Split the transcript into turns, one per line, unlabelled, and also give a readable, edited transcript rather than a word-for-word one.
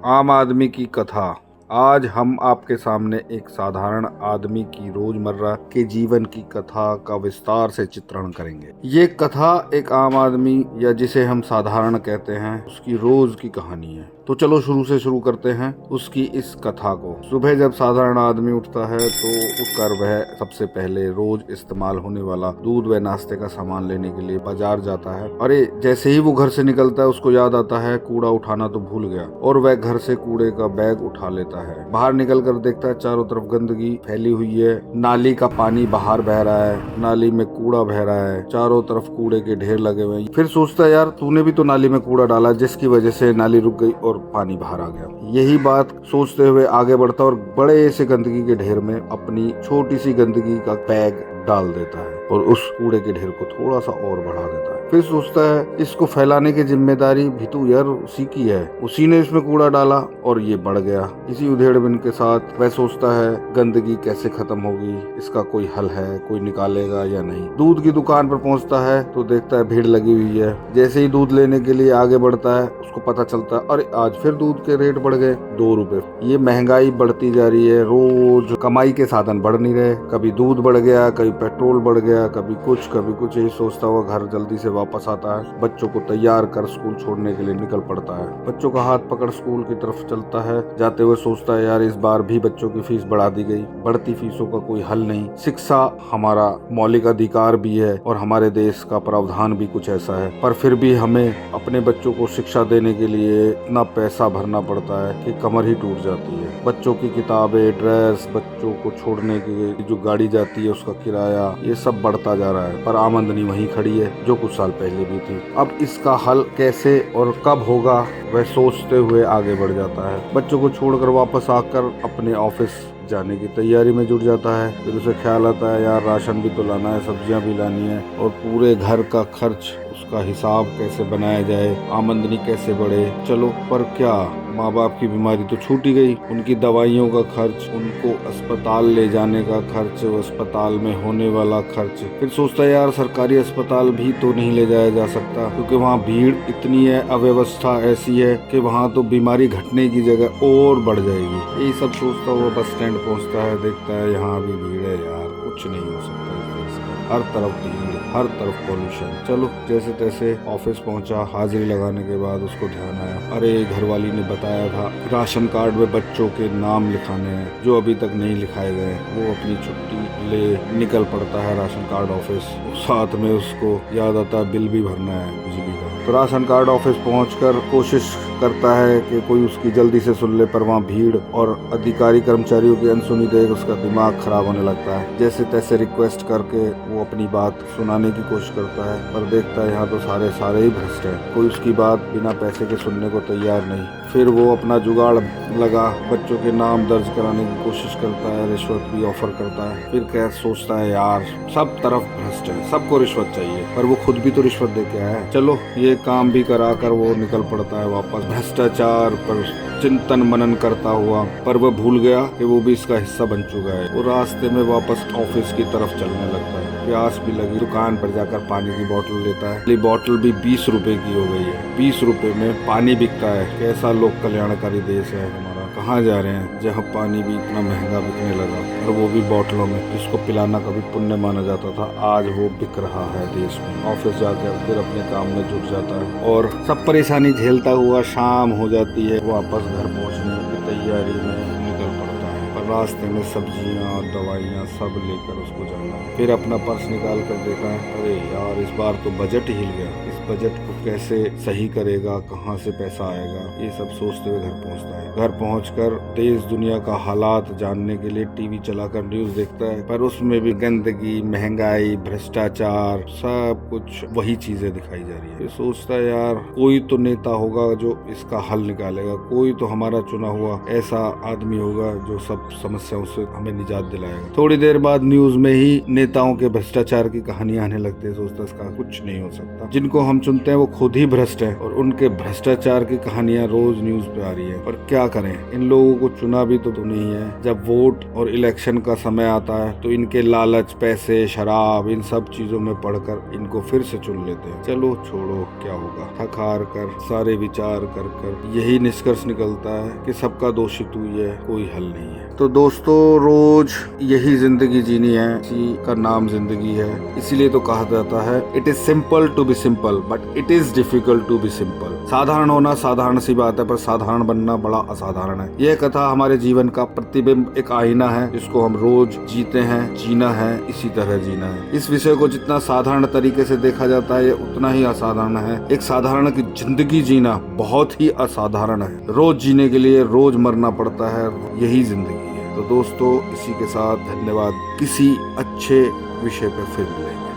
आम आदमी की कथा। आज हम आपके सामने एक साधारण आदमी की रोजमर्रा के जीवन की कथा का विस्तार से चित्रण करेंगे। ये कथा एक आम आदमी या जिसे हम साधारण कहते हैं उसकी रोज की कहानी है। तो चलो शुरू से शुरू करते हैं उसकी इस कथा को। सुबह जब साधारण आदमी उठता है तो उठकर वह सबसे पहले रोज इस्तेमाल होने वाला दूध व नाश्ते का सामान लेने के लिए बाजार जाता है। अरे जैसे ही वो घर से निकलता है उसको याद आता है कूड़ा उठाना तो भूल गया, और वह घर से कूड़े का बैग उठा लेता है। बाहर निकल कर देखता है चारों तरफ गंदगी फैली हुई है, नाली का पानी बाहर बह रहा है, नाली में कूड़ा बह रहा है, चारों तरफ कूड़े के ढेर लगे हुए हैं। फिर सोचता है यार तूने भी तो नाली में कूड़ा डाला जिसकी वजह से नाली रुक गई और पानी बाहर आ गया। यही बात सोचते हुए आगे बढ़ता और बड़े से गंदगी के ढेर में अपनी छोटी सी गंदगी का बैग डाल देता है और उस कूड़े के ढेर को थोड़ा सा और बढ़ा देता है। फिर सोचता है इसको फैलाने की जिम्मेदारी भी तो यार उसी की है, उसी ने इसमें कूड़ा डाला और ये बढ़ गया। इसी उधेड़बुन के साथ वह सोचता है गंदगी कैसे खत्म होगी, इसका कोई हल है, कोई निकालेगा या नहीं। दूध की दुकान पर पहुंचता है तो देखता है भीड़ लगी हुई है। जैसे ही दूध लेने के लिए आगे बढ़ता है उसको पता चलता है अरे आज फिर दूध के रेट बढ़ गए 2 रुपए। ये महंगाई बढ़ती जा रही है, रोज कमाई के साधन बढ़ नहीं रहे। कभी दूध बढ़ गया, कभी पेट्रोल बढ़ गया, कभी कुछ। यही सोचता हुआ घर जल्दी से वापस आता है। बच्चों को तैयार कर स्कूल छोड़ने के लिए निकल पड़ता है। बच्चों का हाथ पकड़ स्कूल की तरफ चलता है। जाते हुए सोचता है यार इस बार भी बच्चों की फीस बढ़ा दी गई, बढ़ती फीसों का कोई हल नहीं। शिक्षा हमारा मौलिक अधिकार भी है और हमारे देश का प्रावधान भी कुछ ऐसा है, पर फिर भी हमें अपने बच्चों को शिक्षा देने के लिए इतना पैसा भरना पड़ता है कि कमर ही टूट जाती है। बच्चों की किताबें, ड्रेस, बच्चों को छोड़ने की जो गाड़ी जाती है उसका किराया, ये सब बढ़ता जा रहा है, पर आमदनी वहीं खड़ी है जो कुछ साल पहले भी थी। अब इसका हल कैसे और कब होगा वह सोचते हुए आगे बढ़ जाता है। बच्चों को छोड़कर वापस आकर अपने ऑफिस जाने की तैयारी में जुट जाता है। फिर उसे ख्याल आता है यार राशन भी तो लाना है, सब्जियां भी लानी है, और पूरे घर का खर्च उसका हिसाब कैसे बनाया जाए, आमदनी कैसे बढ़े। चलो पर क्या, माँ बाप की बीमारी तो छूट ही गई, उनकी दवाइयों का खर्च, उनको अस्पताल ले जाने का खर्च, अस्पताल में होने वाला खर्च। फिर सोचता है यार सरकारी अस्पताल भी तो नहीं ले जाया जा सकता क्योंकि वहाँ भीड़ इतनी है, अव्यवस्था ऐसी है कि वहाँ तो बीमारी घटने की जगह और बढ़ जाएगी। यही सब सोचता हुआ बस स्टैंड पहुँचता है, देखता है यहाँ भी भीड़ है, यार कुछ नहीं हो सकता, हर तरफ भीड़, हर तरफ पॉल्यूशन। चलो जैसे तैसे ऑफिस पहुंचा। हाजिरी लगाने के बाद उसको ध्यान आया अरे घरवाली ने बताया था राशन कार्ड में बच्चों के नाम लिखाने हैं जो अभी तक नहीं लिखाए गए। वो अपनी छुट्टी ले निकल पड़ता है राशन कार्ड ऑफिस। साथ में उसको याद आता है बिल भी भरना है बिजली का। तो राशन कार्ड ऑफिस पहुंचकर कोशिश करता है कि कोई उसकी जल्दी से सुन ले, पर वहाँ भीड़ और अधिकारी कर्मचारियों की अनसुनी देख उसका दिमाग खराब होने लगता है। जैसे तैसे रिक्वेस्ट करके वो अपनी बात सुनाने की कोशिश करता है, पर देखता है यहाँ तो सारे ही भ्रष्ट हैं, कोई उसकी बात बिना पैसे के सुनने को तैयार नहीं। फिर वो अपना जुगाड़ लगा, बच्चों के नाम दर्ज कराने की कोशिश करता है, रिश्वत भी ऑफर करता है। फिर क्या सोचता है यार सब तरफ भ्रष्ट है, सबको रिश्वत चाहिए, पर वो खुद भी तो रिश्वत दे के आया है। चलो ये काम भी करा कर वो निकल पड़ता है वापस भ्रष्टाचार पर चिंतन मनन करता हुआ, पर वह भूल गया कि वो भी इसका हिस्सा बन चुका है। वो रास्ते में वापस ऑफिस की तरफ चलने लगता है। प्यास भी लगी, दुकान पर जाकर पानी की बोतल लेता है। ये बोतल भी 20 रुपए की हो गई है। 20 रुपए में पानी बिकता है। कैसा लोक कल्याणकारी देश है हमारा। कहाँ जा रहे हैं जहाँ पानी भी इतना महंगा बिकने लगा, और वो भी बोतलों में, जिसको पिलाना कभी पुण्य माना जाता था, आज वो बिक रहा है देश में। ऑफिस जाकर फिर अपने काम में जुट जाता है और सब परेशानी झेलता हुआ शाम हो जाती है। वापस घर पहुँचने की तैयारी में निकल पड़ता है, पर रास्ते में सब्जियाँ, दवाइयाँ सब लेकर उसको जाना है। फिर अपना पर्स निकाल कर देखा है अरे यार इस बार तो बजट ही हिल गया, इस बजट को कैसे सही करेगा, कहाँ से पैसा आएगा, ये सब सोचते हुए घर पहुँचता है। घर पहुंचकर देश दुनिया का हालात जानने के लिए टीवी चलाकर न्यूज देखता है, पर उसमें भी गंदगी, महंगाई, भ्रष्टाचार, सब कुछ वही चीजें दिखाई जा रही है। फिर सोचता है यार कोई तो नेता होगा जो इसका हल निकालेगा, कोई तो हमारा चुना हुआ ऐसा आदमी होगा जो सब समस्याओं से हमें निजात दिलाएगा। थोड़ी देर बाद न्यूज में ही नेताओं के भ्रष्टाचार की कहानी आने लगती है। सोचता है इसका कुछ नहीं हो सकता, जिनको हम चुनते हैं वो खुद ही भ्रष्ट है और उनके भ्रष्टाचार की कहानियां रोज न्यूज पे आ रही है। पर क्या करें, इन लोगों को चुना भी तो नहीं है। जब वोट और इलेक्शन का समय आता है तो इनके लालच, पैसे, शराब, इन सब चीजों में पड़कर इनको फिर से चुन लेते हैं। चलो छोड़ो, क्या होगा। थक हार कर, सारे विचार कर कर यही निष्कर्ष निकलता है कि सबका दोषी तू ही है, कोई हल नहीं है। तो दोस्तों, रोज यही जिंदगी जीनी है, इसी का नाम जिंदगी है। इसीलिए तो कहा जाता है it is simple to be simple but it is difficult to be simple. साधारण होना साधारण सी बात है, पर साधारण बनना बड़ा असाधारण है। यह कथा हमारे जीवन का प्रतिबिंब, एक आईना है जिसको हम रोज जीते हैं। जीना है, इसी तरह जीना है। इस विषय को जितना साधारण तरीके से देखा जाता है, ये उतना ही असाधारण है। एक साधारण की जिंदगी जीना बहुत ही असाधारण है। रोज जीने के लिए रोज मरना पड़ता है, यही जिंदगी है। तो दोस्तों, इसी के साथ धन्यवाद। किसी अच्छे विषय पर फिर मिलेंगे।